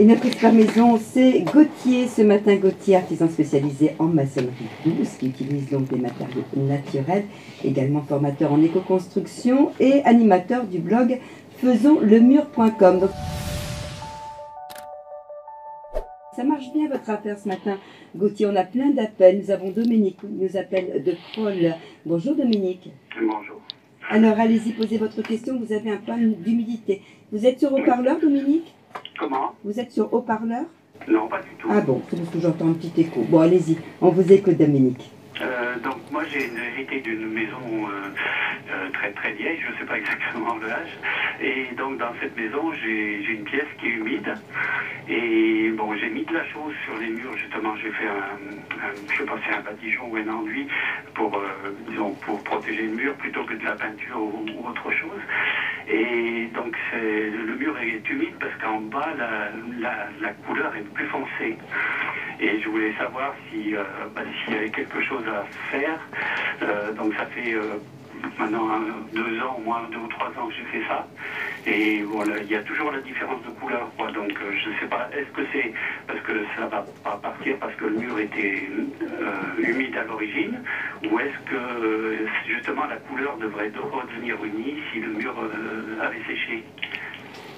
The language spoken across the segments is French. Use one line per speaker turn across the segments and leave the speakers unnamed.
Et notre expert maison, c'est Gauthier. Ce matin, Gauthier, artisan spécialisé en maçonnerie douce, qui utilise donc des matériaux naturels, également formateur en éco-construction et animateur du blog faisonslemur.com. Donc, ça marche bien votre affaire ce matin, Gauthier. On a plein d'appels. Nous avons Dominique qui nous appelle de Paul. Bonjour Dominique.
Bonjour.
Alors allez-y, posez votre question. Vous avez un problème d'humidité. Vous êtes sur haut-parleur, Dominique?
Comment?
Vous êtes sur haut-parleur?
Non, pas du tout.
Ah bon, c'est parce que j'entends un petit écho. Bon, allez-y, on vous écoute, Dominique.
Donc moi j'ai hérité d'une maison très très vieille, je ne sais pas exactement l'âge, et donc dans cette maison j'ai une pièce qui est humide, et bon j'ai mis de la chose sur les murs, justement j'ai fait je sais pas si c'est un badigeon ou un enduit pour, disons, pour protéger le mur plutôt que de la peinture ou autre chose. Et donc le mur est humide parce qu'en bas la couleur est plus foncée. Et je voulais savoir s'il y avait quelque chose à faire. Donc ça fait maintenant 2 ans, au moins 2 ou 3 ans que j'ai fait ça. Et voilà, il y a toujours la différence de couleur, quoi. Donc je ne sais pas, est-ce que c'est parce que ça va pas partir parce que le mur était humide à l'origine, ou est-ce que justement la couleur devrait redevenir unie si le mur avait séché?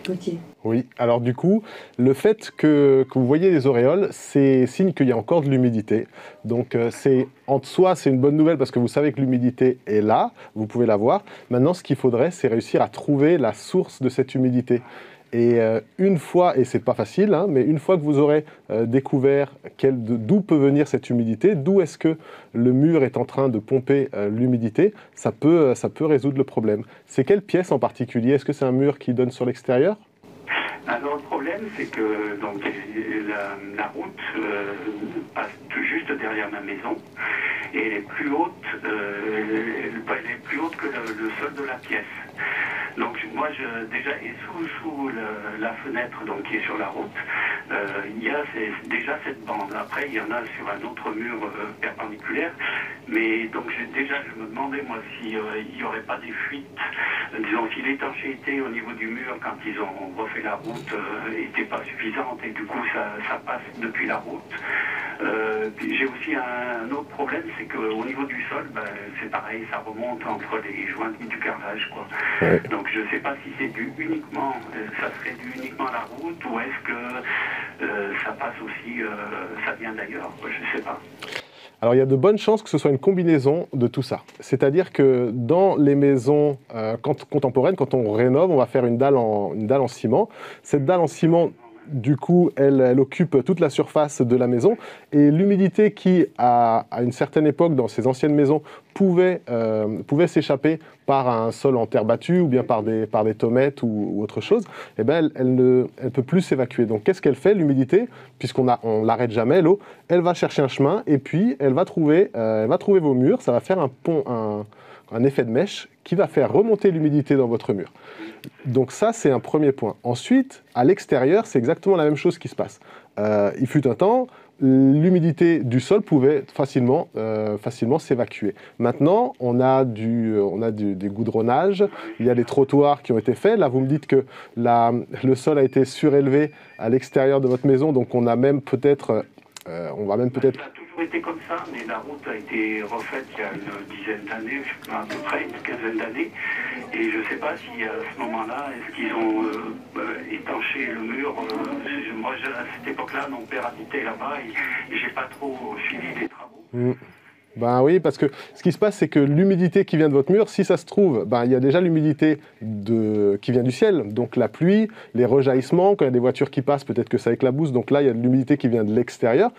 Gauthier.
Oui, alors du coup, le fait que vous voyez les auréoles, c'est signe qu'il y a encore de l'humidité. Donc en soi, c'est une bonne nouvelle parce que vous savez que l'humidité est là, vous pouvez la voir. Maintenant, ce qu'il faudrait, c'est réussir à trouver la source de cette humidité. Et une fois, et c'est pas facile, hein, mais une fois que vous aurez découvert d'où peut venir cette humidité, d'où est-ce que le mur est en train de pomper l'humidité, ça peut résoudre le problème. C'est quelle pièce en particulier? Est-ce que c'est un mur qui donne sur l'extérieur?
Alors le problème c'est que donc, la route passe tout juste derrière ma maison et elle est plus haute, elle est plus haute que le sol de la pièce. Donc moi déjà et sous la fenêtre donc qui est sur la route, il y a déjà cette bande. Après il y en a sur un autre mur perpendiculaire, mais donc déjà je me demandais moi s'il n'y aurait pas des fuites, disons si l'étanchéité au niveau du mur quand ils ont refait la route n'était pas suffisante et du coup ça passe depuis la route. J'ai aussi un autre problème, c'est qu'au niveau du sol, c'est pareil, ça remonte entre les joints du carrelage, quoi.
Ouais.
Donc je ne sais pas si c'est dû uniquement, ça serait dû uniquement à la route ou est-ce que ça passe aussi, ça vient d'ailleurs, quoi, je ne sais pas.
Alors il y a de bonnes chances que ce soit une combinaison de tout ça. C'est-à-dire que dans les maisons contemporaines, quand on rénove, on va faire une dalle en ciment. Cette dalle en ciment, du coup, elle occupe toute la surface de la maison et l'humidité qui, à une certaine époque, dans ces anciennes maisons, pouvait s'échapper par un sol en terre battue ou bien par des tomates ou autre chose, eh ben, elle ne peut plus s'évacuer. Donc qu'est-ce qu'elle fait, l'humidité? Puisqu'on l'arrête jamais, l'eau, elle va chercher un chemin et puis elle va trouver vos murs, ça va faire un effet de mèche qui va faire remonter l'humidité dans votre mur. Donc ça, c'est un premier point. Ensuite, à l'extérieur, c'est exactement la même chose qui se passe. Il fut un temps, l'humidité du sol pouvait facilement s'évacuer. Maintenant, on a des goudronnages, il y a des trottoirs qui ont été faits. Là, vous me dites que le sol a été surélevé à l'extérieur de votre maison, donc on va même peut-être...
Ça a toujours été comme ça, mais la route a été refaite il y a une dizaine d'années, à peu près une quinzaine d'années, et je ne sais pas si à ce moment-là, est-ce qu'ils ont étanché le mur. Moi, à cette époque-là, mon père habitait là-bas et j'ai pas trop suivi les travaux.
Ben oui, parce que ce qui se passe, c'est que l'humidité qui vient de votre mur, si ça se trouve, il y a déjà l'humidité qui vient du ciel, donc la pluie, les rejaillissements, quand il y a des voitures qui passent, peut-être que ça éclabousse, donc là, il y a de l'humidité qui vient de l'extérieur,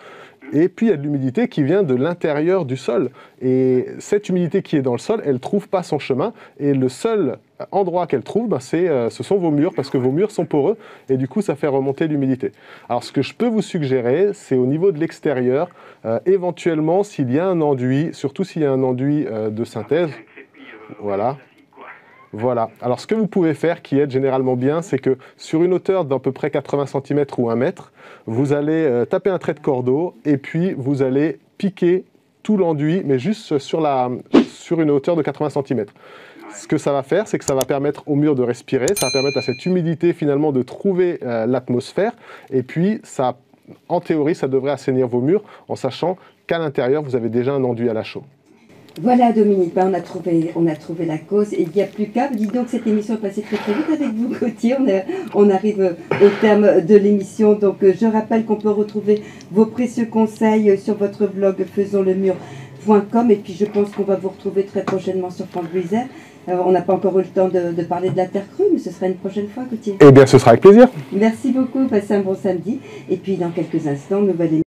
et puis il y a de l'humidité qui vient de l'intérieur du sol. Et cette humidité qui est dans le sol, elle ne trouve pas son chemin, et le seul endroit qu'elle trouve, ce sont vos murs, parce que vos murs sont poreux, et du coup, ça fait remonter l'humidité. Alors, ce que je peux vous suggérer, c'est au niveau de l'extérieur, éventuellement, s'il y a un enduit, surtout s'il y a un enduit de synthèse, voilà. Voilà. Alors, ce que vous pouvez faire, qui aide généralement bien, c'est que sur une hauteur d'à peu près 80 cm ou 1 mètre, vous allez taper un trait de cordeau, et puis vous allez piquer tout l'enduit, mais juste sur une hauteur de 80 cm. Ce que ça va faire, c'est que ça va permettre au mur de respirer, ça va permettre à cette humidité finalement de trouver l'atmosphère, et puis ça, en théorie, ça devrait assainir vos murs en sachant qu'à l'intérieur, vous avez déjà un enduit à la chaux.
Voilà Dominique, on a trouvé la cause et il n'y a plus qu'à. Dis donc, cette émission est passée très très vite avec vous Gauthier, on arrive au terme de l'émission, donc je rappelle qu'on peut retrouver vos précieux conseils sur votre blog faisonslemur.com et puis je pense qu'on va vous retrouver très prochainement sur France Bleu Isère. On n'a pas encore eu le temps de parler de la terre crue, mais ce sera une prochaine fois Gauthier.
Eh bien, ce sera avec plaisir.
Merci beaucoup, passez un bon samedi et puis dans quelques instants, nouvelle émission.